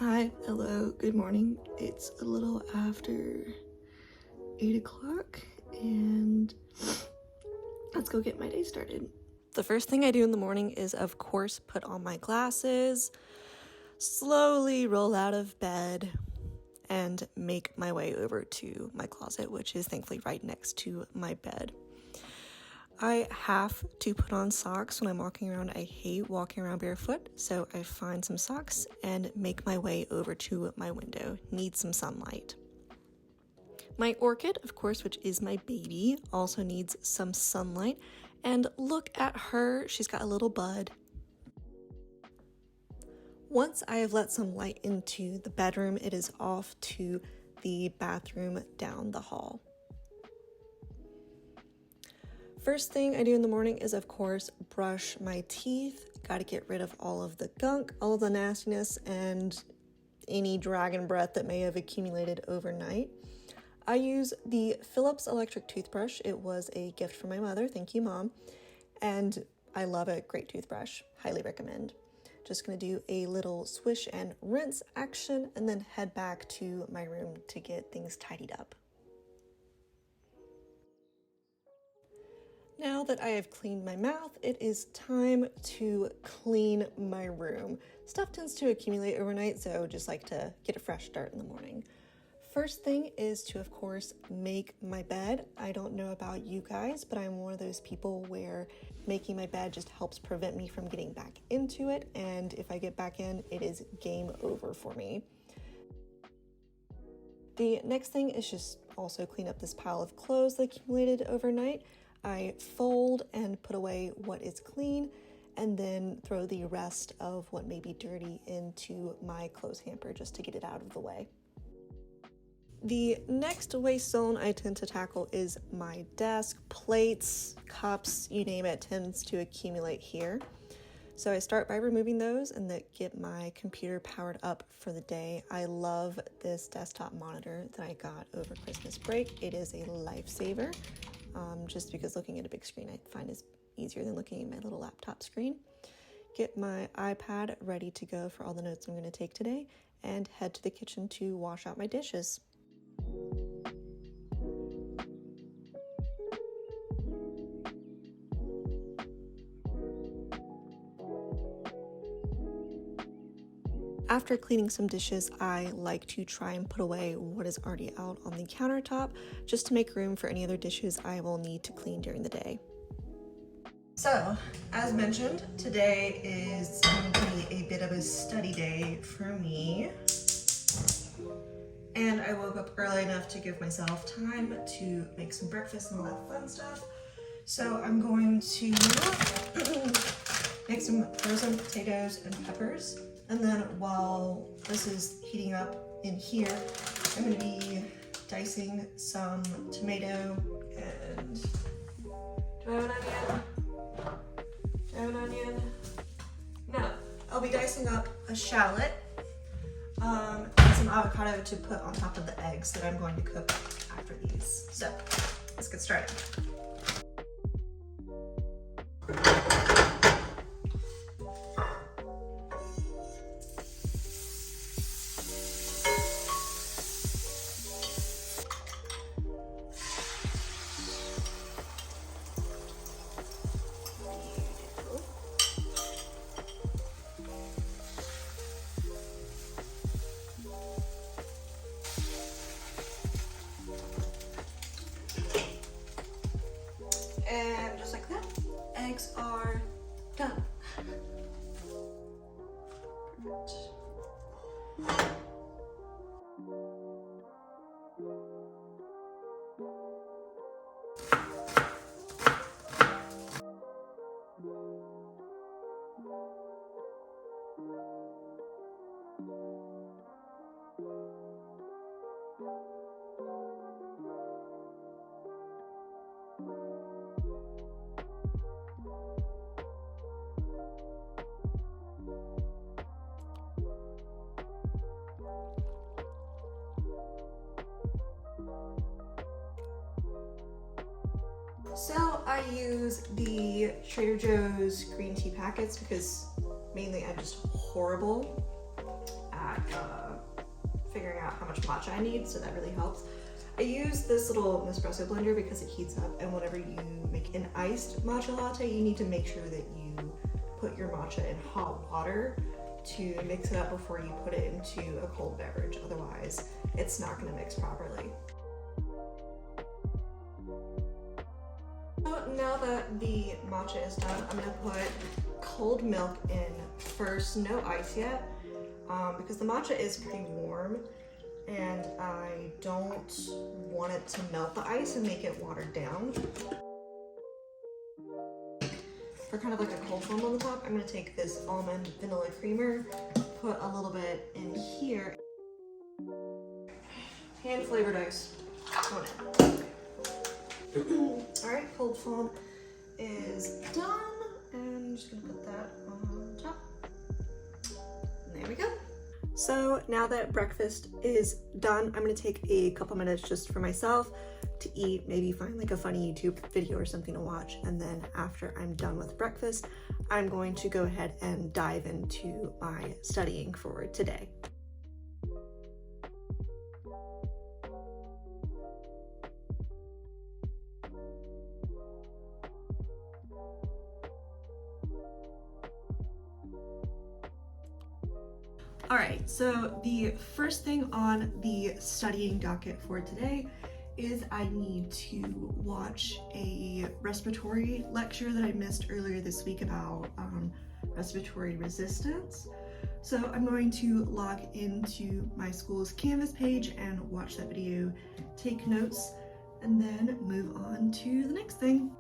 Hi, hello, good morning. It's a little after 8 o'clock and let's go get my day started. The first thing I do in the morning is, of course, put on my glasses, slowly roll out of bed, and make my way over to my closet, which is thankfully right next to my bed. I have to put on socks when I'm walking around. I hate walking around barefoot, so I find some socks and make my way over to my window. Need some sunlight. My orchid, of course, which is my baby, also needs some sunlight. And look at her, she's got a little bud. Once I have let some light into the bedroom, it is off to the bathroom down the hall. First thing I do in the morning is, of course, brush my teeth. Got to get rid of all of the gunk, all of the nastiness, and any dragon breath that may have accumulated overnight. I use the Philips electric toothbrush. It was a gift from my mother. Thank you, Mom. And I love it. Great toothbrush. Highly recommend. Just going to do a little swish and rinse action and then head back to my room to get things tidied up. Now that I have cleaned my mouth, it is time to clean my room. Stuff tends to accumulate overnight, so just like to get a fresh start in the morning. First thing is to, of course, make my bed. I don't know about you guys, but I'm one of those people where making my bed just helps prevent me from getting back into it, and if I get back in, it is game over for me. The next thing is just also clean up this pile of clothes that accumulated overnight. I fold and put away what is clean and then throw the rest of what may be dirty into my clothes hamper just to get it out of the way. The next waste zone I tend to tackle is my desk. Plates, cups, you name it, tends to accumulate here. So I start by removing those and then get my computer powered up for the day. I love this desktop monitor that I got over Christmas break. It is a lifesaver. Just because looking at a big screen I find is easier than looking at my little laptop screen. Get my iPad ready to go for all the notes I'm going to take today and head to the kitchen to wash out my dishes. After cleaning some dishes, I like to try and put away what is already out on the countertop just to make room for any other dishes I will need to clean during the day. So, as mentioned, today is going to be a bit of a study day for me. And I woke up early enough to give myself time to make some breakfast and all that fun stuff. So I'm going to make some frozen potatoes and peppers. And then while this is heating up in here, I'm going to be dicing some tomato and... Do I have an onion? Do I have an onion? No. I'll be dicing up a shallot and some avocado to put on top of the eggs that I'm going to cook after these. So let's get started. And just like that, eggs are done. Perfect. So I use the Trader Joe's green tea packets because mainly I'm just horrible at how much matcha I need, so that really helps. I use this little Nespresso blender because it heats up, and whenever you make an iced matcha latte, you need to make sure that you put your matcha in hot water to mix it up before you put it into a cold beverage. Otherwise, it's not going to mix properly. So now that the matcha is done, I'm going to put cold milk in first, no ice yet, because the matcha is pretty warm and I don't want it to melt the ice and make it watered down. For kind of like a cold foam on the top, I'm going to take this almond vanilla creamer, put a little bit in here. Hand flavored ice going in. Alright, cold foam is done, and I'm just going to put that on top. And there we go. So now that breakfast is done, I'm going to take a couple minutes just for myself to eat, maybe find like a funny YouTube video or something to watch, and then after I'm done with breakfast, I'm going to go ahead and dive into my studying for today. All right, so the first thing on the studying docket for today is I need to watch a respiratory lecture that I missed earlier this week about respiratory resistance. So I'm going to log into my school's Canvas page and watch that video, take notes, and then move on to the next thing.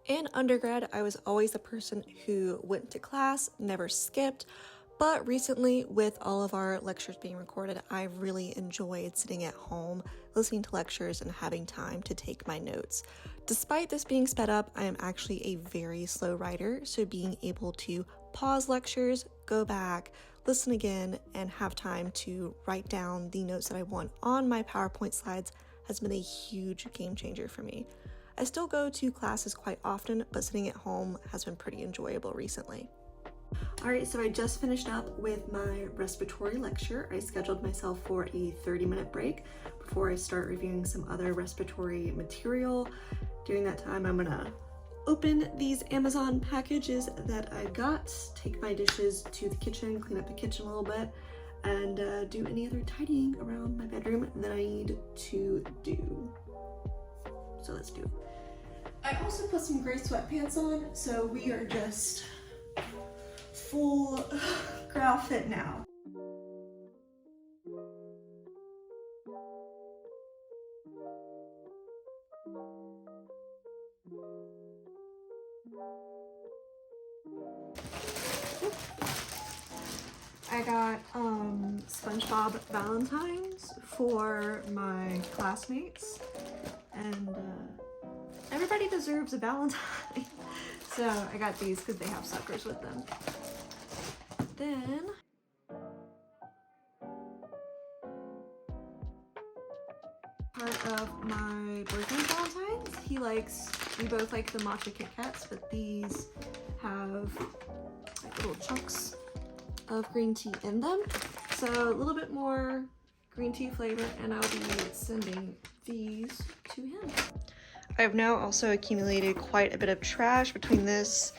In undergrad, I was always the person who went to class, never skipped, but recently, with all of our lectures being recorded, I really enjoyed sitting at home, listening to lectures, and having time to take my notes. Despite this being sped up, I am actually a very slow writer, so being able to pause lectures, go back, listen again, and have time to write down the notes that I want on my PowerPoint slides has been a huge game changer for me. I still go to classes quite often, but sitting at home has been pretty enjoyable recently. Alright, so I just finished up with my respiratory lecture. I scheduled myself for a 30-minute break before I start reviewing some other respiratory material. During that time, I'm gonna open these Amazon packages that I got, take my dishes to the kitchen, clean up the kitchen a little bit, and do any other tidying around my bedroom that I need to do. So let's do it. I also put some gray sweatpants on, so we are just full growl fit now. I got SpongeBob Valentines for my classmates, and everybody deserves a Valentine. So I got these because they have suckers with them. Then part of my boyfriend's Valentine's, we both like the matcha Kit Kats, but these have like little chunks of green tea in them. So a little bit more green tea flavor, and I'll be sending these to him. I've now also accumulated quite a bit of trash between this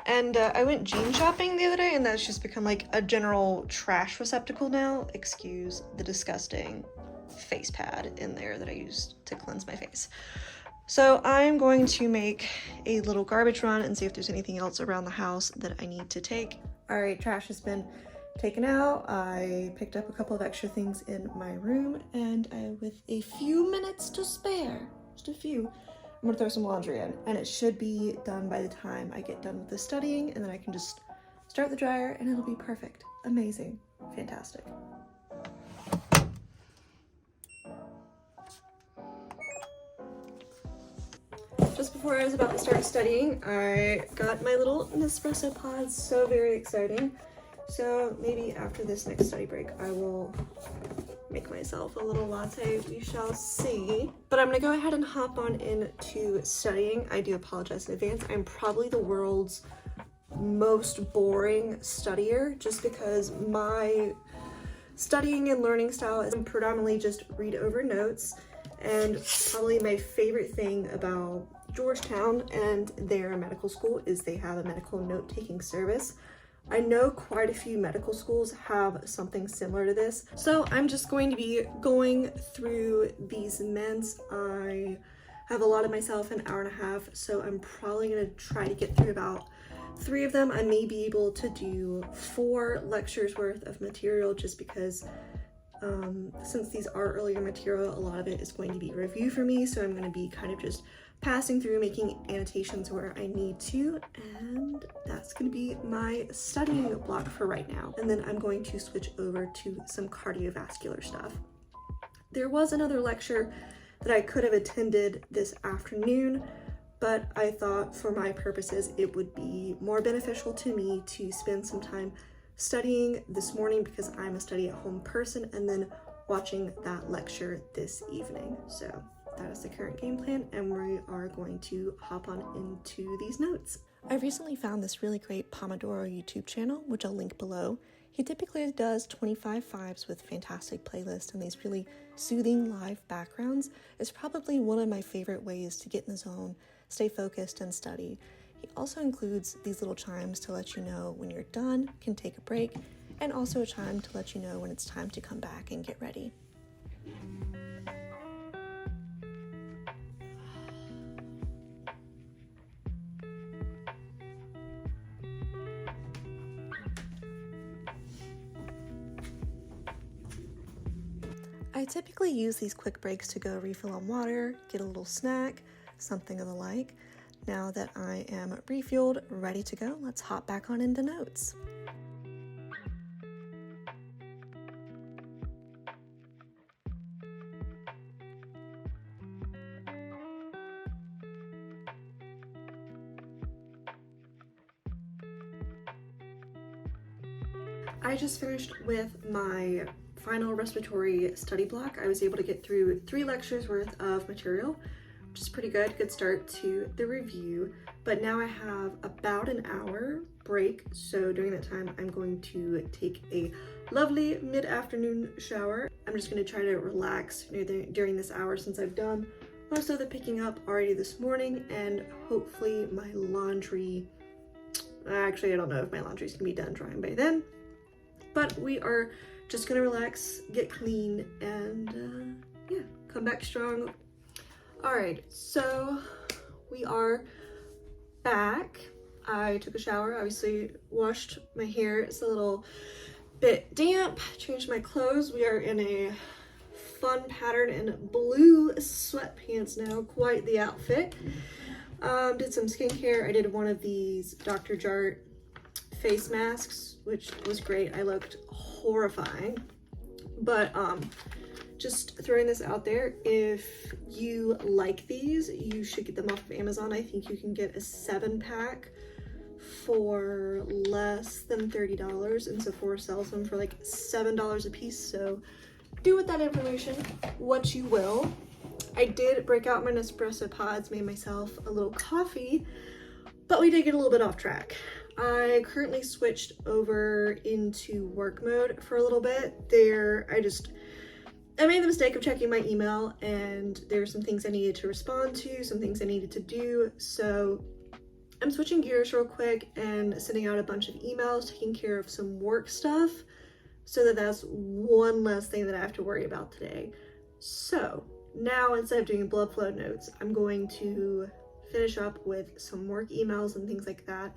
and I went jean shopping the other day, and that's just become like a general trash receptacle now. Excuse the disgusting face pad in there that I used to cleanse my face. So I'm going to make a little garbage run and see if there's anything else around the house that I need to take. All right, trash has been taken out. I picked up a couple of extra things in my room, and with a few minutes to spare, just a few, I'm gonna throw some laundry in, and it should be done by the time I get done with the studying, and then I can just start the dryer and it'll be perfect. Amazing. Fantastic. Just before I was about to start studying, I got my little Nespresso pods, so very exciting. So maybe after this next study break, I will make myself a little latte, we shall see. But I'm gonna go ahead and hop on into studying. I do apologize in advance. I'm probably the world's most boring studier just because my studying and learning style is predominantly just read over notes. And probably my favorite thing about Georgetown and their medical school is they have a medical note-taking service. I know quite a few medical schools have something similar to this. So I'm just going to be going through these mints. I have allotted myself an hour and a half, so I'm probably gonna try to get through about 3 of them. I may be able to do 4 lectures worth of material just because since these are earlier material, a lot of it is going to be review for me. So I'm going to be kind of just passing through, making annotations where I need to, and that's going to be my studying block for right now. And then I'm going to switch over to some cardiovascular stuff. There was another lecture that I could have attended this afternoon, but I thought for my purposes it would be more beneficial to me to spend some time studying this morning because I'm a study at home person, and then watching that lecture this evening. So that is the current game plan, and we are going to hop on into these notes. I recently found this really great Pomodoro YouTube channel, which I'll link below. He typically does 25 fives with fantastic playlists and these really soothing live backgrounds. It's probably one of my favorite ways to get in the zone, stay focused, and study. He also includes these little chimes to let you know when you're done, can take a break, and also a chime to let you know when it's time to come back and get ready. I typically use these quick breaks to go refill on water, get a little snack, something of the like. Now that I am refueled, ready to go, let's hop back on into notes. I just finished with my final respiratory study block. I was able to get through 3 lectures worth of material, which is pretty good start to the review. But now I have about an hour break, so during that time I'm going to take a lovely mid-afternoon shower. I'm just going to try to relax during this hour since I've done most of the picking up already this morning, and hopefully my laundry, actually I don't know if my laundry's gonna be done drying by then, but we are just gonna relax, get clean, and yeah, come back strong. All right, so we are back. I took a shower, obviously washed my hair. It's a little bit damp, changed my clothes. We are in a fun pattern in blue sweatpants now, quite the outfit. Did some skincare. I did one of these Dr. Jart face masks, which was great. I looked horrifying, but just throwing this out there, if you like these, you should get them off of Amazon. I think you can get a 7-pack for less than $30, and Sephora sells them for like $7 a piece, so do with that information what you will. I did break out my Nespresso pods, made myself a little coffee, but we did get a little bit off track. I currently switched over into work mode for a little bit. I made the mistake of checking my email, and there's some things I needed to respond to, some things I needed to do, so I'm switching gears real quick and sending out a bunch of emails, taking care of some work stuff, so that's one less thing that I have to worry about today. So now, instead of doing blood flow notes, I'm going to finish up with some work emails and things like that,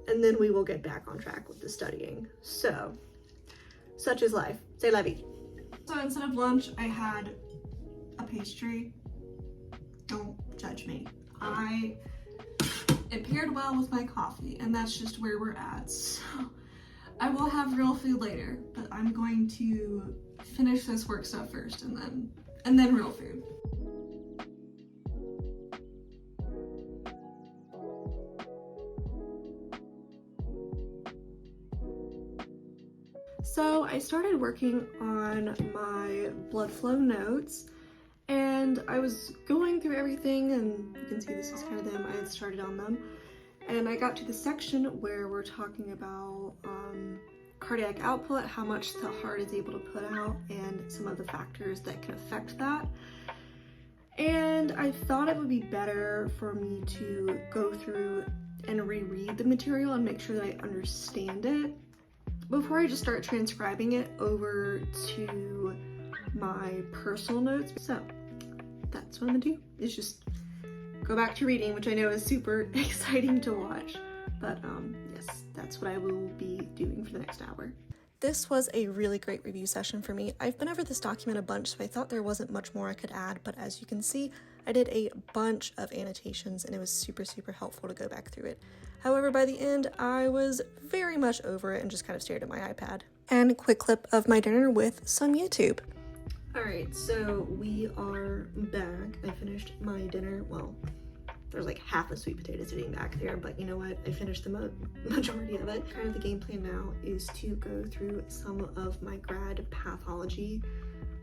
and then we will get back on track with the studying. So, such is life. C'est la vie. So instead of lunch, I had a pastry. Don't judge me. It paired well with my coffee, and that's just where we're at. So I will have real food later, but I'm going to finish this work stuff first, and then real food. So I started working on my blood flow notes, and I was going through everything, and you can see this is kind of them. I had started on them, and I got to the section where we're talking about cardiac output, how much the heart is able to put out, and some of the factors that can affect that. And I thought it would be better for me to go through and reread the material and make sure that I understand it before I just start transcribing it over to my personal notes. So that's what I'm gonna do, is just go back to reading, which I know is super exciting to watch. But yes, that's what I will be doing for the next hour. This was a really great review session for me. I've been over this document a bunch, so I thought there wasn't much more I could add, but as you can see, I did a bunch of annotations and it was super, super helpful to go back through it. However, by the end, I was very much over it and just kind of stared at my iPad. And a quick clip of my dinner with some YouTube. All right, so we are back. I finished my dinner. Well, there's like half a sweet potato sitting back there, but you know what? I finished the majority of it. Kind of the game plan now is to go through some of my grad pathology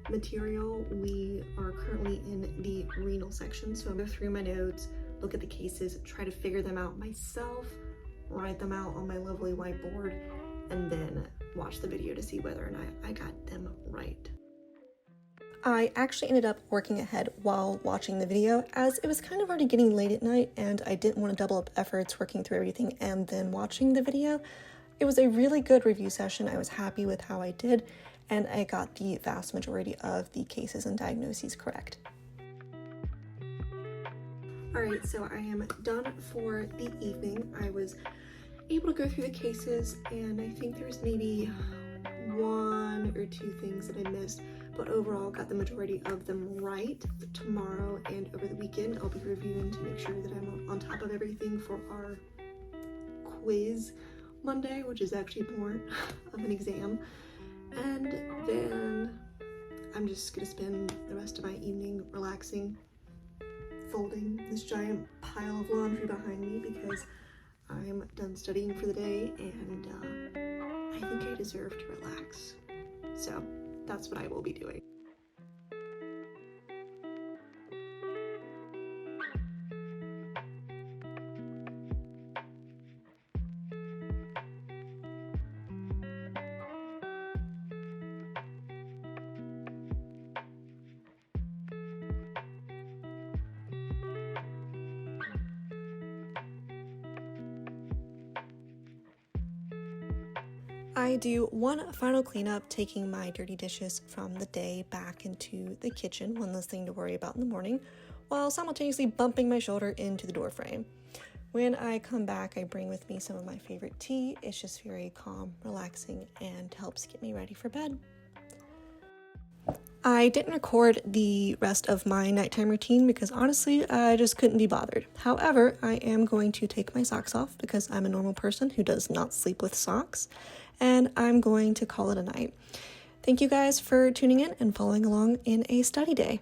material. We are currently in the renal section, so I'll go through my notes, look at the cases, try to figure them out myself, write them out on my lovely whiteboard, and then watch the video to see whether or not I got them right. I actually ended up working ahead while watching the video, as it was kind of already getting late at night and I didn't want to double up efforts working through everything and then watching the video. It was a really good review session. I was happy with how I did, and I got the vast majority of the cases and diagnoses correct. Alright, so I am done for the evening. I was able to go through the cases, and I think there's maybe 1 or 2 things that I missed, but overall got the majority of them right. Tomorrow and over the weekend I'll be reviewing to make sure that I'm on top of everything for our quiz Monday, which is actually more of an exam. And then I'm just gonna spend the rest of my evening relaxing, folding this giant pile of laundry behind me because I'm done studying for the day, and I think I deserve to relax. So that's what I will be doing. I do one final cleanup, taking my dirty dishes from the day back into the kitchen, one less thing to worry about in the morning, while simultaneously bumping my shoulder into the door frame. When I come back, I bring with me some of my favorite tea. It's just very calm, relaxing, and helps get me ready for bed. I didn't record the rest of my nighttime routine because honestly, I just couldn't be bothered. However, I am going to take my socks off because I'm a normal person who does not sleep with socks, and I'm going to call it a night. Thank you guys for tuning in and following along in a study day.